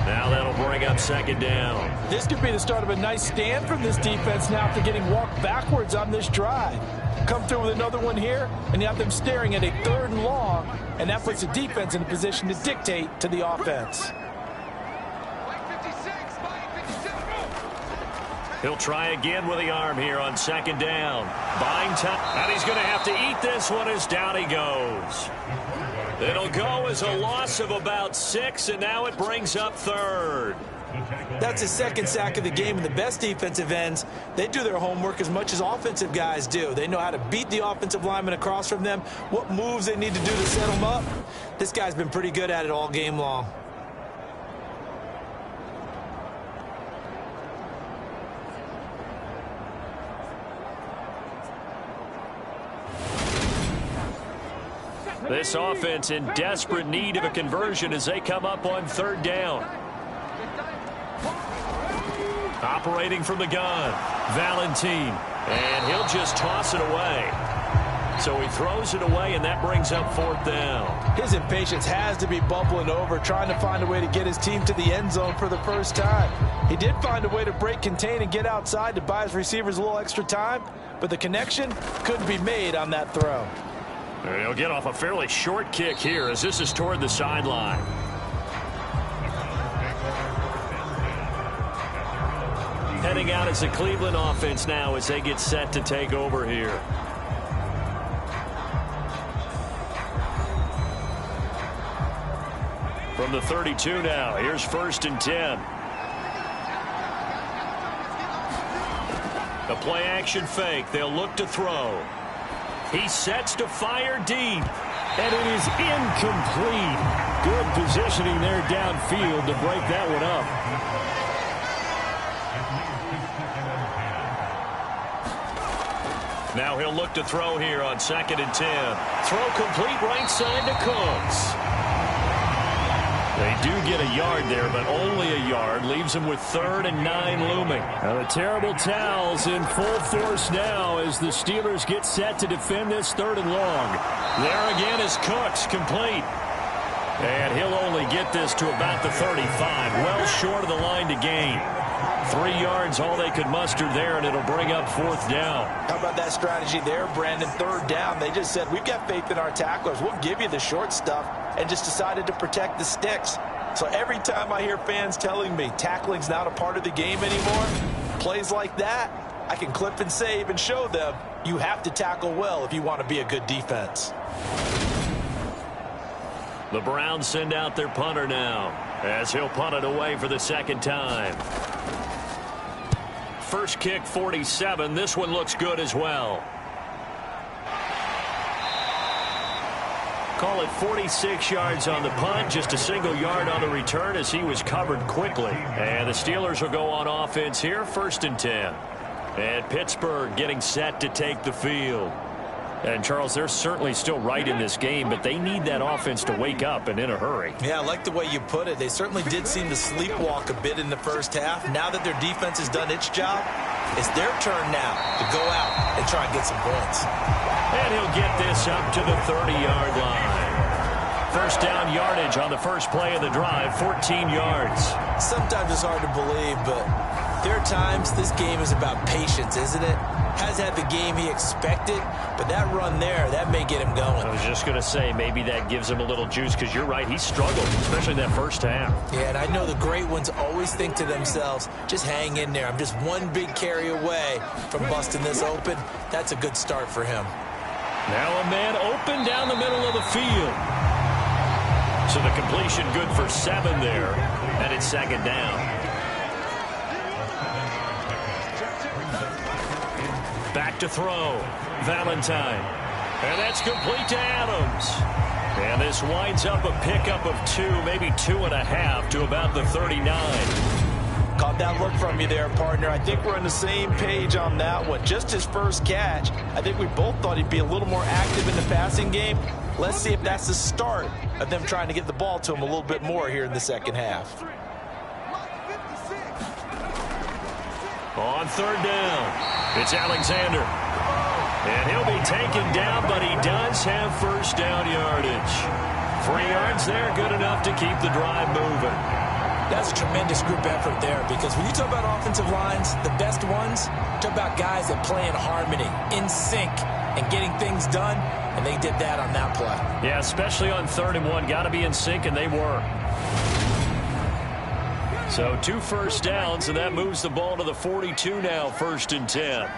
Now that'll bring up 2nd down. This could be the start of a nice stand from this defense now after getting walked backwards on this drive. Come through with another one here, and you have them staring at a 3rd and long, and that puts the defense in a position to dictate to the offense. He'll try again with the arm here on 2nd down. Buying time, and he's going to have to eat this one as down he goes. It'll go as a loss of about 6, and now it brings up 3rd. That's his 2nd sack of the game, and the best defensive ends, they do their homework as much as offensive guys do. They know how to beat the offensive lineman across from them, what moves they need to do to set them up. This guy's been pretty good at it all game long. This offense in desperate need of a conversion as they come up on 3rd down. Operating from the gun, Valentine. And he'll just toss it away. So he throws it away, and that brings up 4th down. His impatience has to be bubbling over, trying to find a way to get his team to the end zone for the first time. He did find a way to break, contain, and get outside to buy his receivers a little extra time, but the connection couldn't be made on that throw. He'll get off a fairly short kick here as this is toward the sideline. Heading out as the Cleveland offense now as they get set to take over here. From the 32 now, here's 1st and 10. A play-action fake. They'll look to throw. He sets to fire deep. And it is incomplete. Good positioning there downfield to break that one up. Now he'll look to throw here on 2nd and 10. Throw complete right side to Cooks. They do get a yard there, but only a yard. Leaves them with 3rd and 9 looming. Now the terrible towels in full force now as the Steelers get set to defend this 3rd and long. There again is Cooks, complete. And he'll only get this to about the 35, well short of the line to gain. 3 yards, all they could muster there, and it'll bring up 4th down. How about that strategy there, Brandon? 3rd down. They just said, we've got faith in our tacklers. We'll give you the short stuff, and just decided to protect the sticks. So every time I hear fans telling me tackling's not a part of the game anymore, plays like that, I can clip and save and show them you have to tackle well if you want to be a good defense. The Browns send out their punter now, as he'll punt it away for the 2nd time. First kick, 47. This one looks good as well. Call it 46 yards on the punt, just a single yard on the return as he was covered quickly. And the Steelers will go on offense here, 1st and 10. And Pittsburgh getting set to take the field. And, Charles, they're certainly still right in this game, but they need that offense to wake up and in a hurry. Yeah, I like the way you put it. They certainly did seem to sleepwalk a bit in the first half. Now that their defense has done its job, it's their turn now to go out and try and get some points. And he'll get this up to the 30-yard line. First down yardage on the first play of the drive, 14 yards. Sometimes it's hard to believe, but there are times this game is about patience, isn't it? Has had the game he expected, but that run there, that may get him going. I was just going to say, maybe that gives him a little juice, because you're right, he struggled, especially that first half. Yeah, and I know the great ones always think to themselves, just hang in there. I'm just one big carry away from busting this open. That's a good start for him. Now a man open down the middle of the field. So the completion good for 7 there, and it's 2nd down. Back to throw. Valentine. And that's complete to Adams. And this winds up a pickup of 2, maybe 2.5 to about the 39. Caught that look from you there, partner. I think we're on the same page on that one. Just his first catch. I think we both thought he'd be a little more active in the passing game. Let's see if that's the start of them trying to get the ball to him a little bit more here in the second half. On 3rd down, it's Alexander. And he'll be taken down, but he does have first down yardage. 3 yards there, good enough to keep the drive moving. That's a tremendous group effort there, because when you talk about offensive lines, the best ones, talk about guys that play in harmony, in sync, and getting things done, and they did that on that play. Yeah, especially on 3rd and 1. Got to be in sync, and they were. So 2 first downs, and that moves the ball to the 42 now, 1st and 10.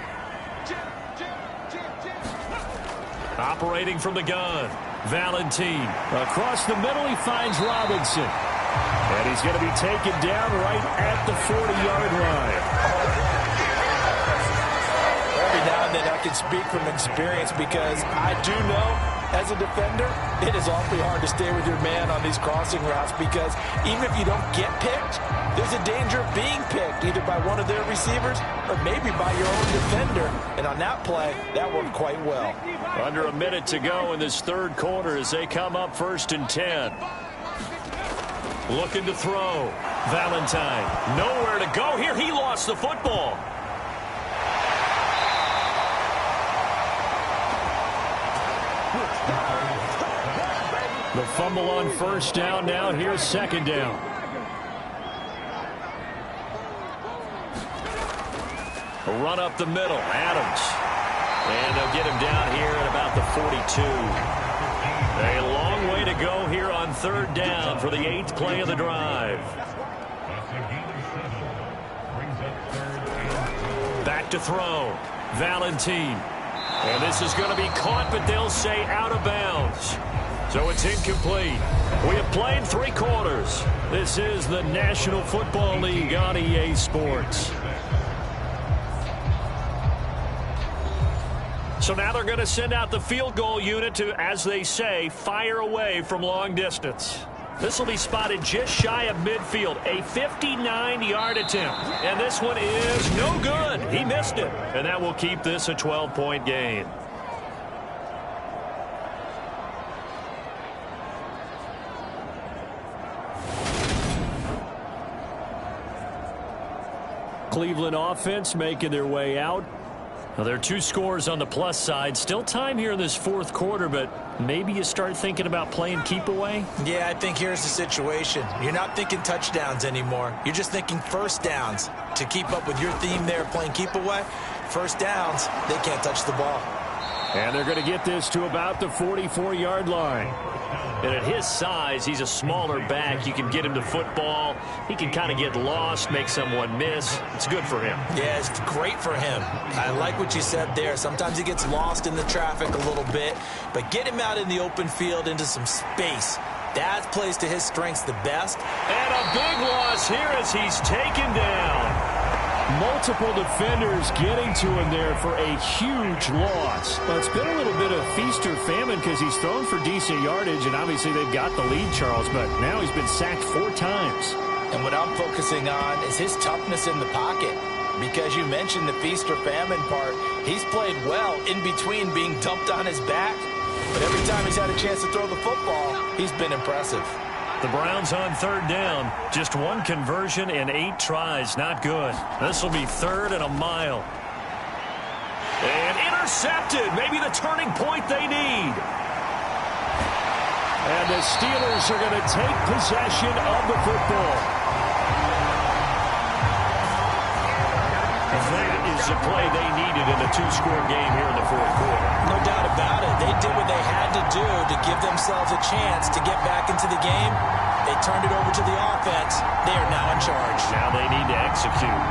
Operating from the gun, Valentine. Across the middle, he finds Robinson. And he's going to be taken down right at the 40-yard line. Every now and then I can speak from experience, because I do know, as a defender, it is awfully hard to stay with your man on these crossing routes, because even if you don't get picked, there's a danger of being picked, either by one of their receivers or maybe by your own defender. And on that play, that worked quite well. Under a minute to go in this 3rd quarter as they come up 1st and 10. Looking to throw. Valentine. Nowhere to go here. He lost the football. The fumble on 1st down. Now here's 2nd down. A run up the middle. Adams. And they'll get him down here at about the 42. A long way to go here on 3rd down for the 8th play of the drive. Back to throw. Valentine. And this is going to be caught, but they'll say out of bounds. So it's incomplete. We have played 3 quarters. This is the National Football League on EA Sports. So now they're going to send out the field goal unit to, as they say, fire away from long distance. This will be spotted just shy of midfield. A 59-yard attempt. And this one is no good. He missed it. And that will keep this a 12-point game. Cleveland offense making their way out. Well, there are 2 scores on the plus side. Still time here in this fourth quarter, but maybe you start thinking about playing keep away? Yeah, I think here's the situation. You're not thinking touchdowns anymore. You're just thinking first downs. To keep up with your theme there, playing keep away, first downs, they can't touch the ball. And they're going to get this to about the 44-yard line. And at his size, he's a smaller back. You can get him to football. He can kind of get lost, make someone miss. It's good for him. Yeah, it's great for him. I like what you said there. Sometimes he gets lost in the traffic a little bit, but get him out in the open field into some space. That plays to his strengths the best. And a big loss here as he's taken down. Multiple defenders getting to him there for a huge loss. Well, it's been a little bit of feast or famine because he's thrown for decent yardage, and obviously they've got the lead, Charles, but now he's been sacked 4 times. And what I'm focusing on is his toughness in the pocket. Because you mentioned the feast or famine part, he's played well in between being dumped on his back. But every time he's had a chance to throw the football, he's been impressive. The Browns on third down. Just 1 conversion in 8 tries. Not good. This will be 3rd and a mile. And intercepted. Maybe the turning point they need. And the Steelers are going to take possession of the football. That is the play they needed in a 2-score game here in the fourth quarter. No doubt about it. They did what they had to do to give themselves a chance to get back into the game. They turned it over to the offense. They are now in charge. Now they need to execute.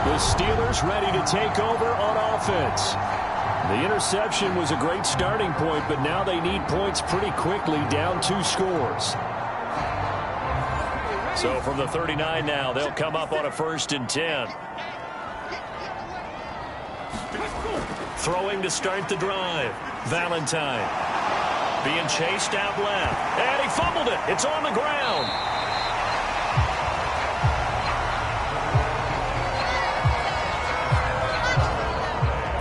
The Steelers ready to take over on offense. The interception was a great starting point, but now they need points pretty quickly, down 2 scores. So from the 39 now, they'll come up on a 1st and 10. Throwing to start the drive. Valentine. Being chased out left. And he fumbled it. It's on the ground.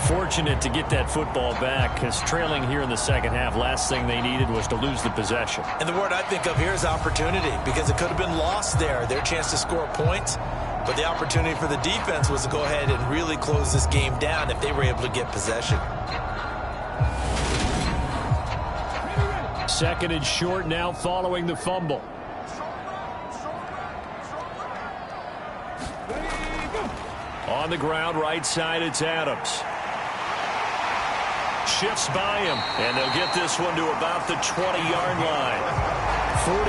Fortunate to get that football back, because trailing here in the second half, last thing they needed was to lose the possession. And the word I think of here is opportunity, because it could have been lost there. Their chance to score points, but the opportunity for the defense was to go ahead and really close this game down if they were able to get possession. 2nd and short now following the fumble. On the ground, right side, it's Adams. Shifts by him, and they'll get this one to about the 20-yard line. 43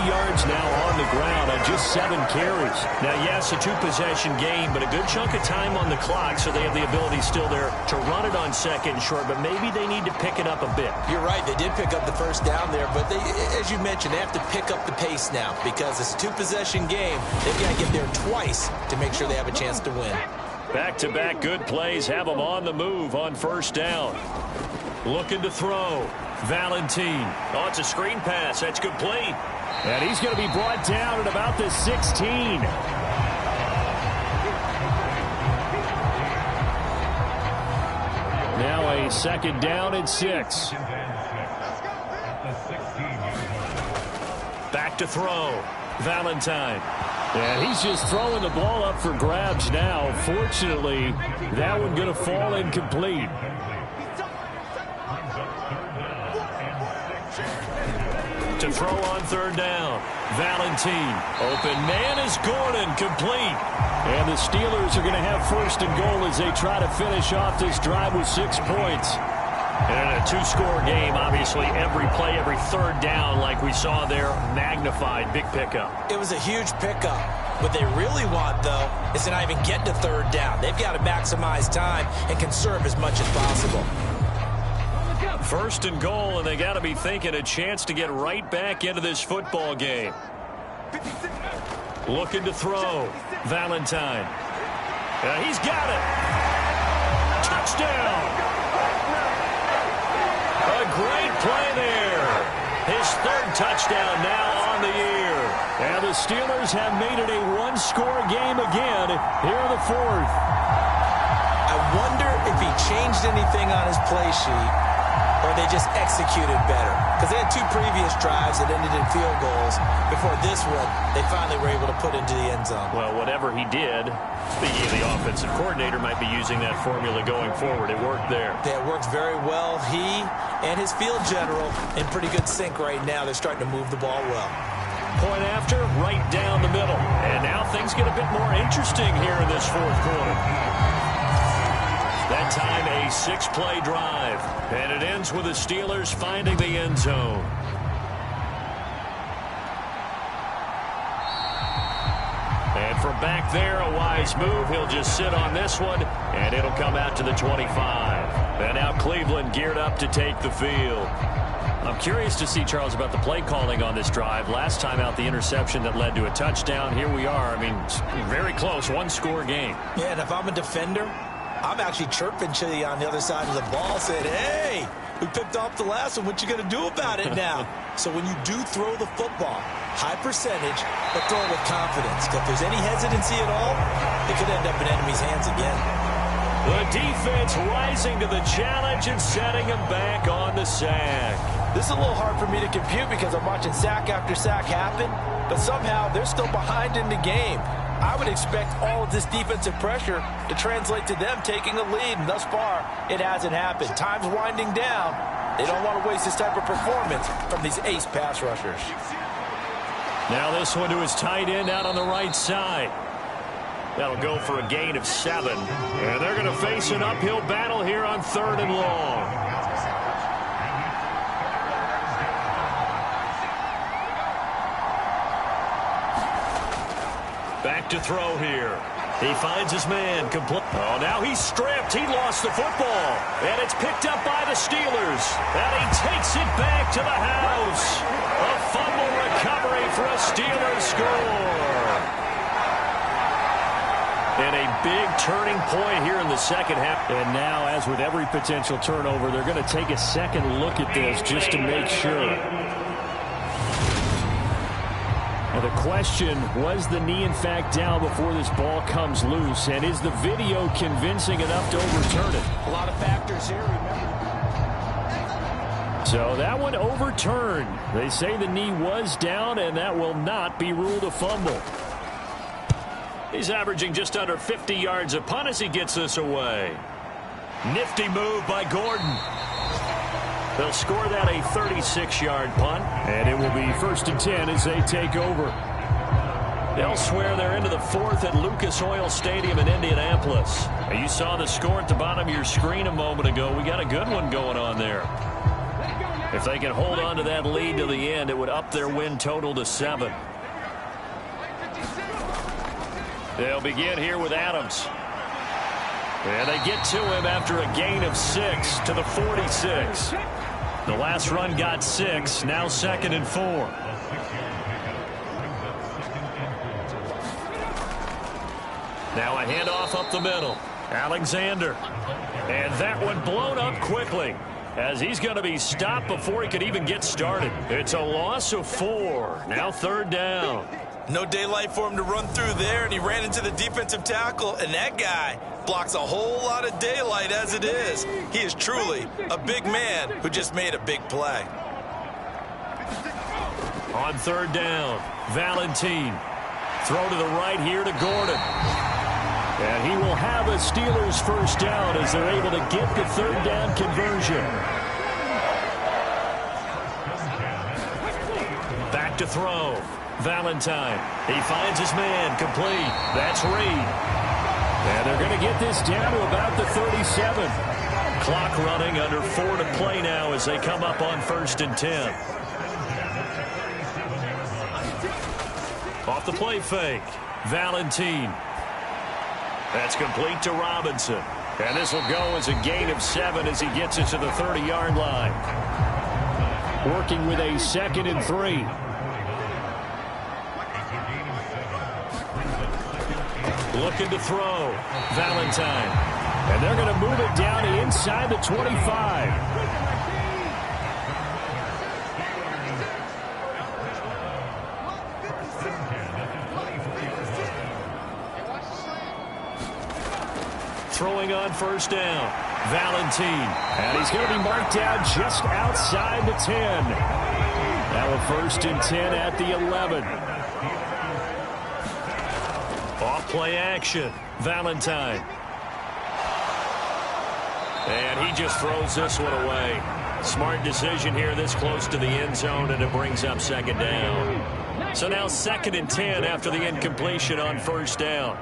yards now on the ground on just 7 carries. Now, yes, a 2-possession game, but a good chunk of time on the clock, so they have the ability still there to run it on 2nd and short, but maybe they need to pick it up a bit. You're right. They did pick up the first down there, but they, as you mentioned, they have to pick up the pace now because it's a 2-possession game. They've got to get there twice to make sure they have a chance to win. Back-to-back good plays have them on the move on 1st down. Looking to throw. Valentine. Oh, it's a screen pass. That's complete. And he's going to be brought down at about the 16. Now a 2nd down and 6. Back to throw. Valentine. And he's just throwing the ball up for grabs now. Fortunately, that one going to fall incomplete. To throw on 3rd down. Valentine. Open man is Gordon. Complete. And the Steelers are going to have 1st and goal as they try to finish off this drive with 6 points. And in a 2-score game, obviously, every play, every 3rd down, like we saw there, magnified. Big pickup. It was a huge pickup. What they really want, though, is to not even get to 3rd down. They've got to maximize time and conserve as much as possible. 1st and goal, and they got to be thinking a chance to get right back into this football game. Looking to throw. Valentine. He's got it. Touchdown. A great play there. His third touchdown now on the year. And the Steelers have made it a one-score game again here in the fourth. I wonder if he changed anything on his play sheet or they just executed better. Because they had two previous drives that ended in field goals. Before this one, they finally were able to put into the end zone. Well, whatever he did, speaking of the offensive coordinator, might be using that formula going forward. It worked there. Yeah, it worked very well. He and his field general in pretty good sync right now. They're starting to move the ball well. Point after, right down the middle. And now things get a bit more interesting here in this fourth quarter. That time, a 6-play drive. And it ends with the Steelers finding the end zone. And from back there, a wise move. He'll just sit on this one, and it'll come out to the 25. And now Cleveland geared up to take the field. I'm curious to see, Charles, about the play calling on this drive. Last time out, the interception that led to a touchdown. Here we are. I mean, very close, one-score game. Yeah, and if I'm a defender, I'm actually chirping to you on the other side of the ball, saying, hey, we picked off the last one. What you going to do about it now? So when you do throw the football, high percentage, but throw it with confidence. If there's any hesitancy at all, it could end up in enemy's hands again. The defense rising to the challenge and setting him back on the sack. This is a little hard for me to compute because I'm watching sack after sack happen, but somehow they're still behind in the game. I would expect all of this defensive pressure to translate to them taking a lead, and thus far, it hasn't happened. Time's winding down. They don't want to waste this type of performance from these ace pass rushers. Now this one to his tight end out on the right side. That'll go for a gain of 7. And they're going to face an uphill battle here on 3rd and long. Back to throw here. He finds his man. Oh, now he's stripped. He lost the football. And it's picked up by the Steelers. And he takes it back to the house. A fumble recovery for a Steelers score. And a big turning point here in the second half. And now, as with every potential turnover, they're going to take a second look at this just to make sure. Now the question, was the knee in fact down before this ball comes loose? And is the video convincing enough to overturn it? A lot of factors here, remember. So that one overturned. They say the knee was down, and that will not be ruled a fumble. He's averaging just under 50 yards a punt as he gets this away. Nifty move by Gordon. They'll score that a 36-yard punt. And it will be 1st and 10 as they take over. Elsewhere, they're into the 4th at Lucas Oil Stadium in Indianapolis. Now, you saw the score at the bottom of your screen a moment ago. We got a good one going on there. If they can hold on to that lead to the end, it would up their win total to 7. They'll begin here with Adams. And they get to him after a gain of 6 to the 46. The last run got 6, now 2nd and 4. Now a handoff up the middle. Alexander. And that one blown up quickly as he's going to be stopped before he could even get started. It's a loss of 4. Now 3rd down. No daylight for him to run through there, and he ran into the defensive tackle, and that guy blocks a whole lot of daylight as it is. He is truly a big man who just made a big play. On 3rd down, Valentine. Throw to the right here to Gordon. And he will have a Steelers first down as they're able to get the 3rd down conversion. Back to throw. Valentine. He finds his man complete. That's Reed. And they're going to get this down to about the 37. Clock running, under 4 to play now as they come up on 1st and 10. Off the play fake. Valentine. That's complete to Robinson. And this will go as a gain of 7 as he gets it to the 30-yard line. Working with a 2nd and 3. Looking to throw. Valentine. And they're going to move it down to inside the 25. throwing on first down. Valentine. And he's going to be marked down just outside the 10. Now a 1st and 10 at the 11. Off play action. Valentine. And he just throws this one away. Smart decision here this close to the end zone, and it brings up 2nd down. So now 2nd and 10 after the incompletion on first down.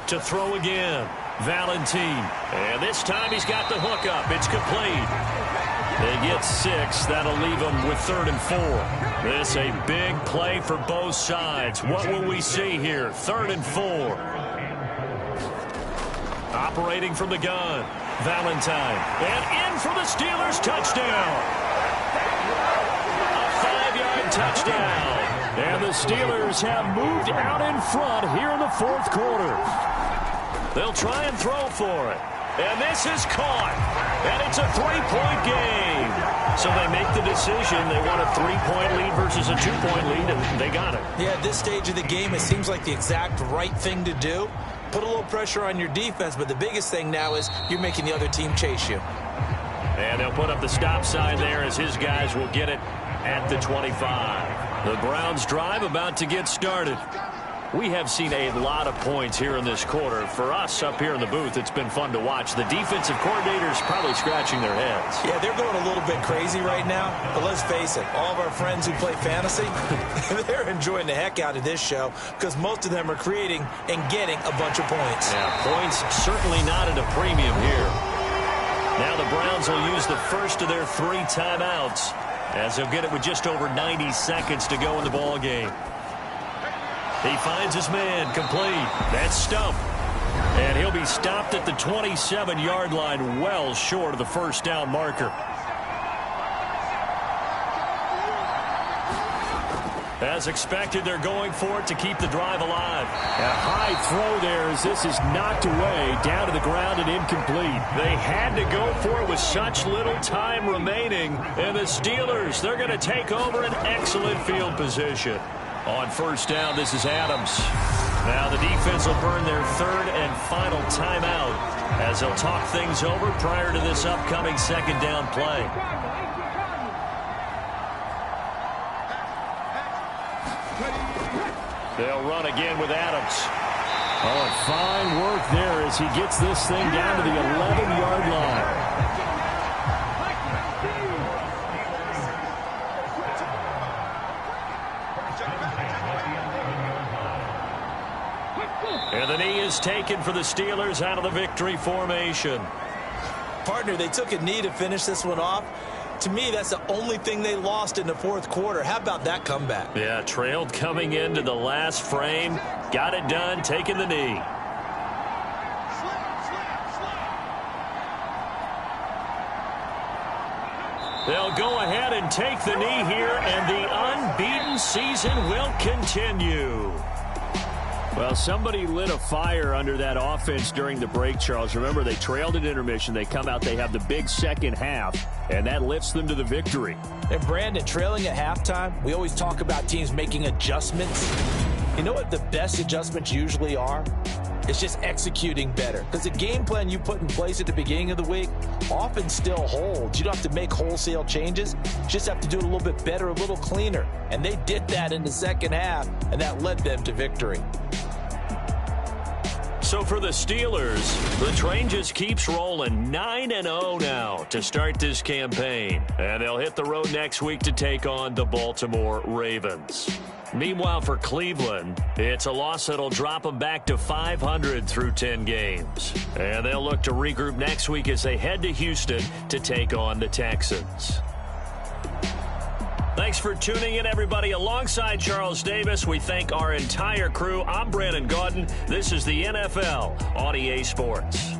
To throw again. Valentine. And this time he's got the hook up. It's complete. They get 6. That'll leave them with 3rd and 4. This a big play for both sides. What will we see here? 3rd and 4. Operating from the gun. Valentine. And in for the Steelers touchdown. A 5-yard touchdown. And the Steelers have moved out in front here in the 4th quarter. They'll try and throw for it. And this is caught. And it's a 3-point game. So they make the decision. They want a 3-point lead versus a 2-point lead, and they got it. Yeah, at this stage of the game, it seems like the exact right thing to do. Put a little pressure on your defense, but the biggest thing now is you're making the other team chase you. And they'll put up the stop sign there as his guys will get it at the 25. The Browns drive about to get started. We have seen a lot of points here in this quarter. For us up here in the booth, it's been fun to watch. The defensive coordinators probably scratching their heads. Yeah, they're going a little bit crazy right now. But let's face it, all of our friends who play fantasy, they're enjoying the heck out of this show because most of them are creating and getting a bunch of points. Yeah, points certainly not at a premium here. Now the Browns will use the first of their 3 timeouts as they'll get it with just over 90 seconds to go in the ball game. He finds his man complete. That's Stump. And he'll be stopped at the 27-yard line, well short of the first down marker. As expected, they're going for it to keep the drive alive. A high throw there as this is knocked away, down to the ground and incomplete. They had to go for it with such little time remaining. And the Steelers, they're going to take over an excellent field position. On first down, this is Adams. Now the defense will burn their 3rd and final timeout as they'll talk things over prior to this upcoming 2nd down play. They'll run again with Adams. Oh, and fine work there as he gets this thing down to the 11-yard line. And the knee is taken for the Steelers out of the victory formation. Partner, they took a knee to finish this one off. To me, that's the only thing they lost in the 4th quarter. How about that comeback? Yeah, trailed coming into the last frame. Got it done, taking the knee. They'll go ahead and take the knee here, and the unbeaten season will continue. Well, somebody lit a fire under that offense during the break, Charles. Remember, they trailed at intermission. They come out, they have the big second half, and that lifts them to the victory. And, Brandon, trailing at halftime, we always talk about teams making adjustments. You know what the best adjustments usually are? It's just executing better. Because the game plan you put in place at the beginning of the week often still holds. You don't have to make wholesale changes. You just have to do it a little bit better, a little cleaner. And they did that in the second half, and that led them to victory. So for the Steelers, the train just keeps rolling 9-0 now to start this campaign. And they'll hit the road next week to take on the Baltimore Ravens. Meanwhile, for Cleveland, it's a loss that'll drop them back to 500 through 10 games. And they'll look to regroup next week as they head to Houston to take on the Texans. Thanks for tuning in, everybody. Alongside Charles Davis, we thank our entire crew. I'm Brandon Gaudin. This is the NFL on EA Sports.